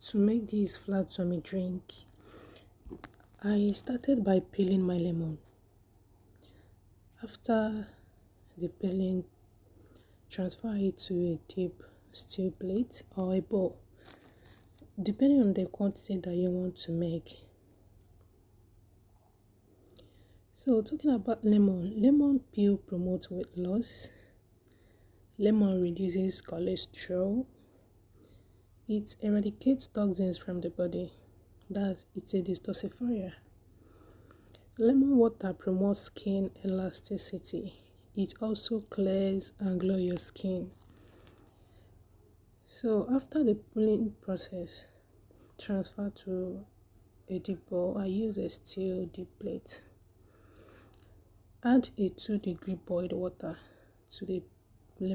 To make this flat tummy drink, I started by peeling my lemon. After the peeling, transfer it to a deep steel plate or a bowl, depending on the quantity that you want to make. So talking about lemon peel promotes weight loss. Lemon reduces cholesterol. It eradicates toxins from the body. It's a detoxifier. Lemon water promotes skin elasticity. It also clears and glows your skin. So after the peeling process, transfer to a deep bowl. I use a steel deep plate. Add a 2-degree boiled water to the